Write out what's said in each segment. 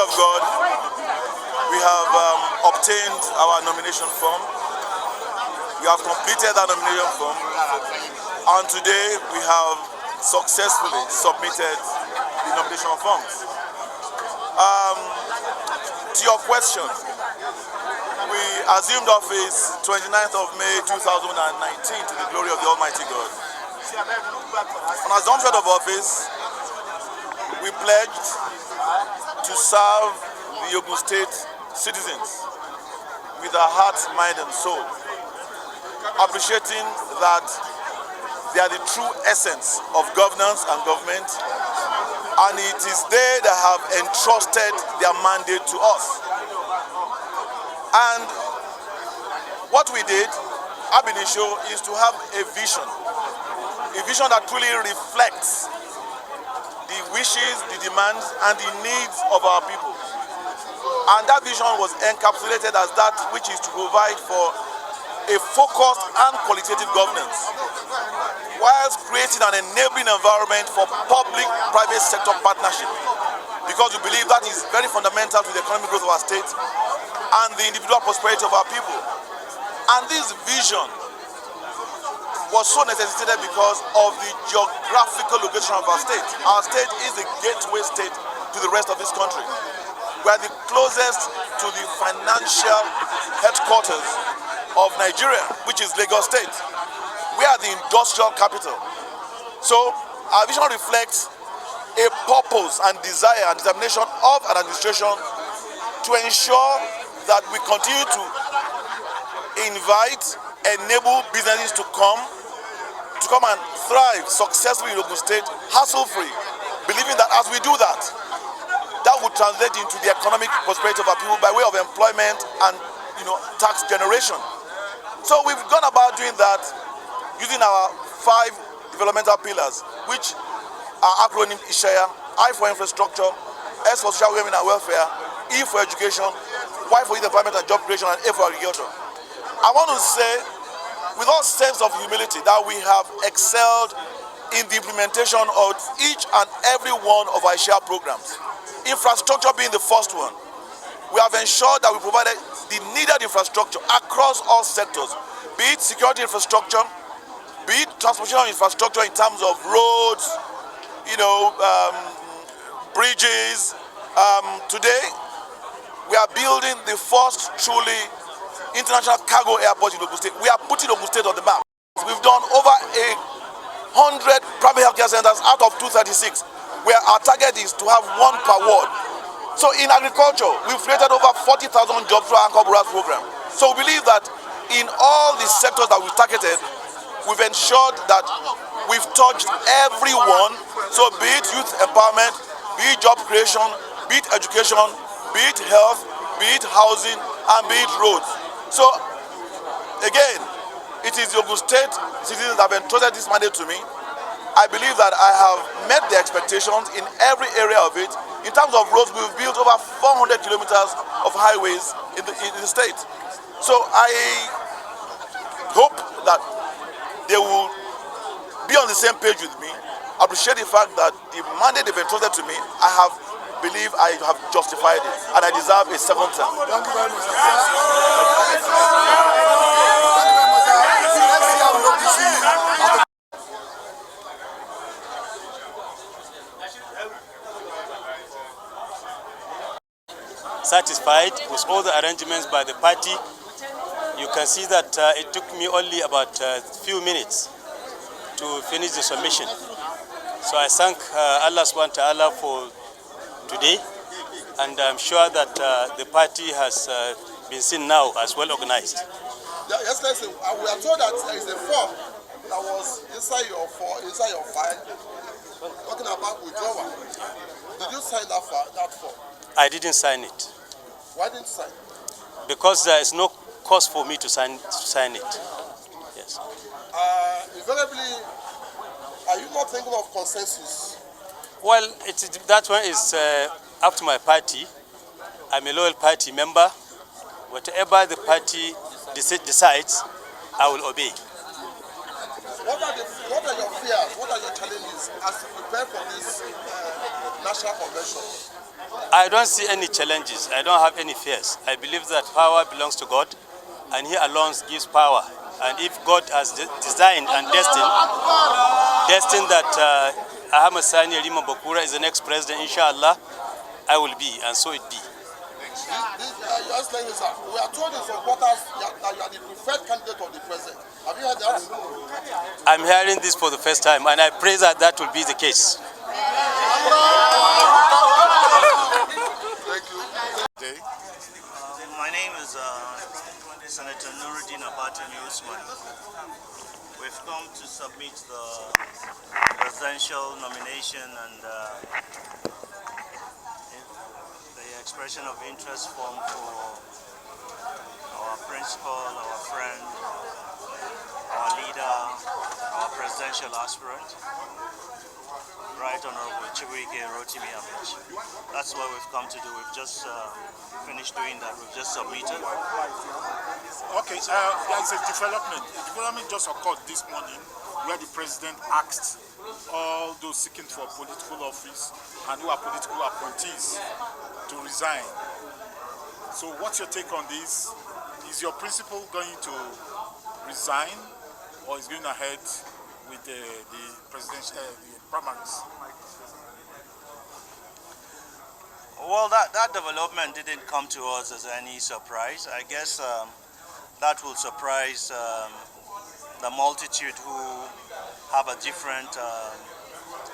of God, we have obtained our nomination form. We have completed that nomination form, and today we have successfully submitted the nomination forms. To your question, we assumed office 29th of May 2019 to the glory of the Almighty God. On assumption of office, we pledged to serve the Ogun State citizens with our heart, mind and soul, appreciating that they are the true essence of governance and government, and it is they that have entrusted their mandate to us. And what we did, ab initio, is to have a vision that truly reflects the wishes, the demands, and the needs of our people. And that vision was encapsulated as that which is to provide for a focused and qualitative governance, whilst creating an enabling environment for public-private sector partnership, because we believe that is very fundamental to the economic growth of our state and the individual prosperity of our people. And this vision was so necessitated because of the geographical location of our state. Our state is a gateway state to the rest of this country. We are the closest to the financial headquarters of Nigeria, which is Lagos State. We are the industrial capital. So our vision reflects a purpose and desire and determination of an administration to ensure that we continue to invite, enable businesses to come and thrive successfully in Ogun State, hassle-free, believing that as we do that, that would translate into the economic prosperity of our people by way of employment and tax generation. So we've gone about doing that using our 5 developmental pillars, which are acronym ISHAYA: I for infrastructure, S for social women and welfare, E for education, Y for youth employment and job creation, and A for agriculture. I want to say, with all sense of humility, that we have excelled in the implementation of each and every one of our ISHAYA programs. Infrastructure being the first one. We have ensured that we provided the needed infrastructure across all sectors, be it security infrastructure, be it transportation infrastructure in terms of roads, bridges. Today, we are building the first truly international cargo airport in Ogun State. We are putting Ogun State on the map. We've done over 100 private healthcare centers out of 236, where our target is to have 1 per ward. So in agriculture, we've created over 40,000 jobs through our Anchor Burras program. So we believe that in all the sectors that we've targeted, we've ensured that we've touched everyone. So be it youth empowerment, be it job creation, be it education, be it health, be it housing, and be it roads. So again, it is the Ogun State citizens that have entrusted this mandate to me. I believe that I have met the expectations in every area of it. In terms of roads, we've built over 400 kilometers of highways in the state. So I hope that they will be on the same page with me. I appreciate the fact that the mandate they've entrusted to me, I believe I have justified it, and I deserve a 7th term. Thank you very much. Satisfied with all the arrangements by the party. You can see that it took me only about a few minutes to finish the submission. So I thank Allah subhanahu wa ta'ala for today, and I'm sure that the party has been seen now as well organized. Yes, listen, we are told that there is a form that was inside your file talking about withdrawal. Did you sign that form? I didn't sign it. Why didn't you sign? Because there is no cause for me to sign it. Yes. Invariably, are you not thinking of consensus? Well, that one is up to my party. I'm a loyal party member. Whatever the party decides, I will obey. What are your fears? What are your challenges as you prepare for this national convention? I don't see any challenges. I don't have any fears. I believe that power belongs to God, and He alone gives power. And if God has designed and destined that Ahmed Sani Yerima Bakura is the next president, inshallah, I will be, and so it be. Your Excellency, sir, we are told in some quarters that you are the preferred candidate of the president. Have you heard that? I'm hearing this for the first time, and I pray that that will be the case. Thank you. My name is Senator Nuruddin Abatani Usman. We've come to submit the presidential nomination and the expression of interest form for our principal, our friend, our leader, our presidential aspirant, Right Honorable Rotimi Amaechi. That's what we've come to do. We've just finished doing that. We've just submitted. Okay, there is a development. A development just occurred this morning where the president asked all those seeking for political office and who are political appointees to resign. So what's your take on this? Is your principal going to resign or is going ahead with the presidential the primaries? Well, that development didn't come to us as any surprise. I guess that will surprise the multitude who have a different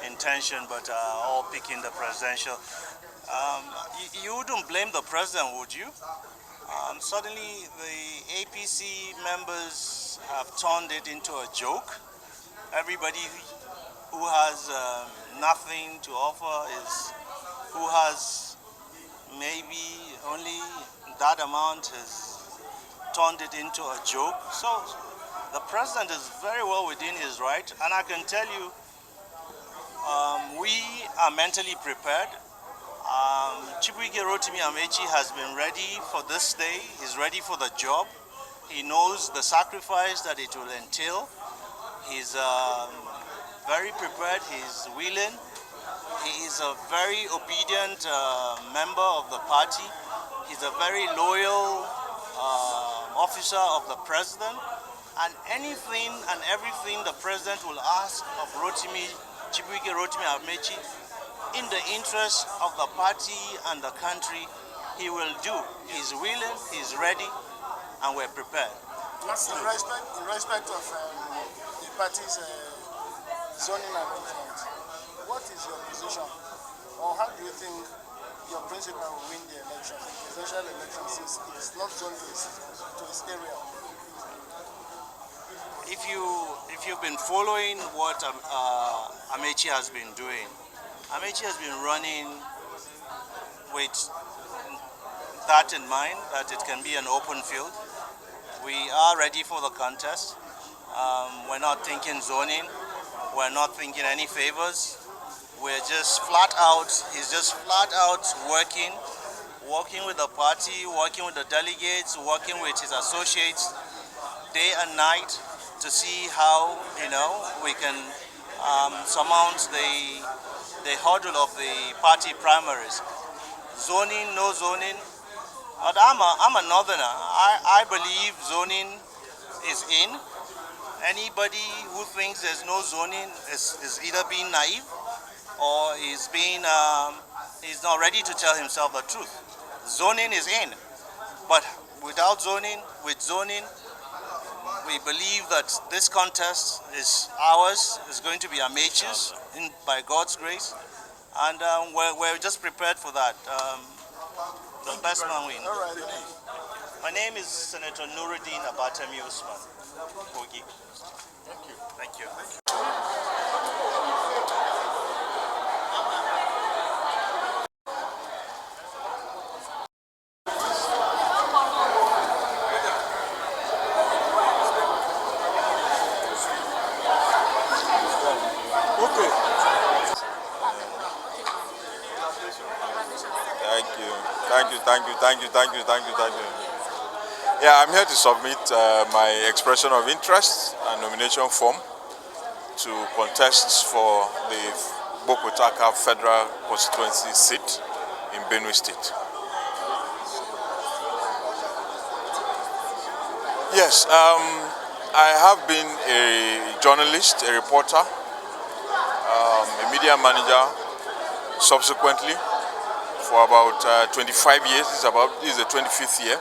intention but all picking the presidential. You wouldn't blame the president, would you? Suddenly the APC members have turned it into a joke. Everybody who has nothing to offer who has maybe only that amount has turned it into a joke. So the president is very well within his right, and I can tell you we are mentally prepared. Rotimi Amaechi has been ready for this day. He's ready for the job. He knows the sacrifice that it will entail. He's very prepared. He's willing. He is a very obedient member of the party. He's a very loyal officer of the president. And anything and everything the president will ask of Rotimi Amaechi in the interest of the party and the country, he will do. He's willing, he's ready, and we're prepared. Lastly, in respect of the party's zoning arrangement, what is your position, or how do you think your principal will win the election, the presidential election, since it's not zoned to his area? If you've been following what Amaechi has been doing, Amaechi has been running with that in mind, that it can be an open field. We are ready for the contest. We're not thinking zoning. We're not thinking any favors. We're just flat out, he's just flat out working with the party, working with the delegates, working with his associates day and night to see how, we can surmount the hurdle of the party primaries. Zoning, no zoning. But I'm a northerner. I believe zoning is in. Anybody who thinks there's no zoning is either being naive or is not ready to tell himself the truth. Zoning is in. But without zoning, with zoning, we believe that this contest is ours, is going to be Amaechi's by God's grace, and we're just prepared for that. The best man win. All right. My name is Senator Nuruddin Abatani Usman. Kogi. Thank you. Thank you. Thank you. Yeah, I'm here to submit my expression of interest and nomination form to contest for the Bokotaka Federal Constituency seat in Benue State. Yes, I have been a journalist, a reporter, a media manager subsequently for about 25 years. This is the 25th year.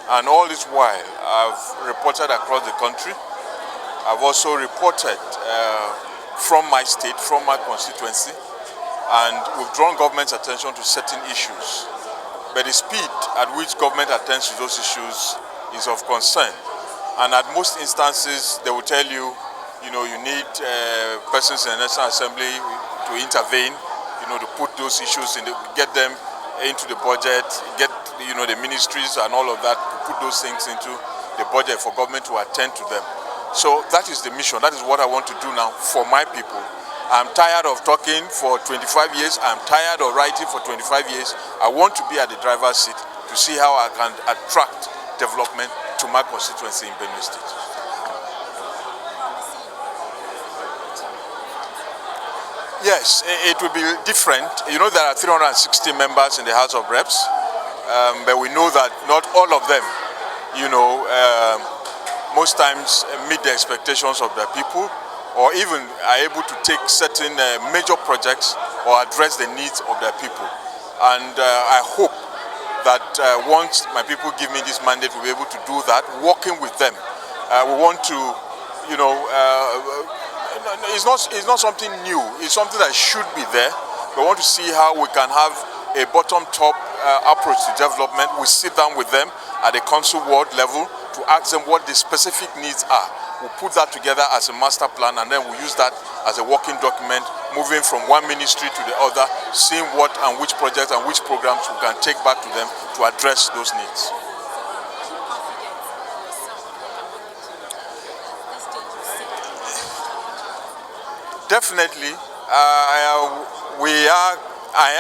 And all this while, I've reported across the country. I've also reported from my state, from my constituency, and we've drawn government's attention to certain issues. But the speed at which government attends to those issues is of concern. And at most instances, they will tell you, you need persons in the National Assembly to intervene, to put those issues get them into the budget, get the ministries and all of that, to put those things into the budget for government to attend to them. So that is the mission. That is what I want to do now for my people. I'm tired of talking for 25 years. I'm tired of writing for 25 years. I want to be at the driver's seat to see how I can attract development to my constituency in Benue State. Yes, it will be different. There are 360 members in the House of Reps, but we know that not all of them, most times meet the expectations of their people, or even are able to take certain major projects or address the needs of their people. And I hope that once my people give me this mandate, we'll be able to do that, working with them. We want to, it's not something new. It's something that should be there. We want to see how we can have a bottom-top approach to development. We sit down with them at the council ward level to ask them what the specific needs are. We'll put that together as a master plan, and then we'll use that as a working document, moving from one ministry to the other, seeing what and which projects and which programs we can take back to them to address those needs. Definitely, I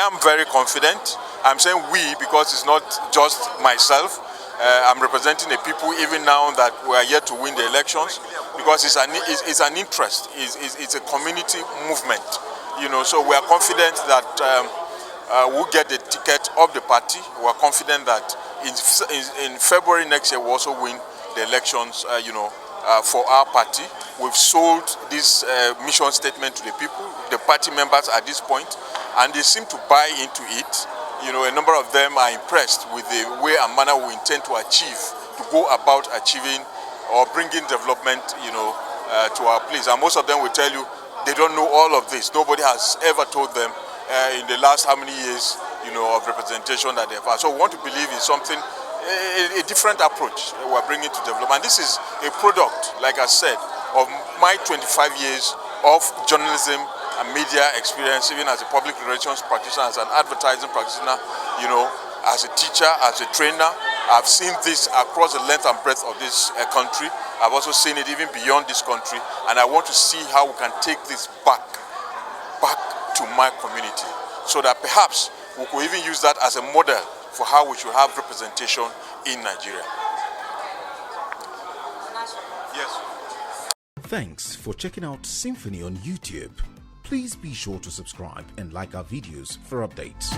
am very confident. I'm saying we because it's not just myself. I'm representing the people even now that we are yet to win the elections, because it's an interest, it's a community movement, so we are confident that we'll get the ticket of the party. We are confident that in February next year we'll also win the elections, for our party. We've sold this mission statement to the people, the party members at this point, and they seem to buy into it. A number of them are impressed with the way and manner we intend to go about achieving or bringing development, to our place. And most of them will tell you they don't know all of this. Nobody has ever told them in the last how many years, of representation that they've had. So we want to believe in something, a different approach we're bringing to development. This is a product, like I said, of my 25 years of journalism and media experience, even as a public relations practitioner, as an advertising practitioner, as a teacher, as a trainer. I've seen this across the length and breadth of this country. I've also seen it even beyond this country, and I want to see how we can take this back to my community, so that perhaps we could even use that as a model for how we should have representation in Nigeria. Yes. Thanks for checking out SYMFONI on YouTube. Please be sure to subscribe and like our videos for updates.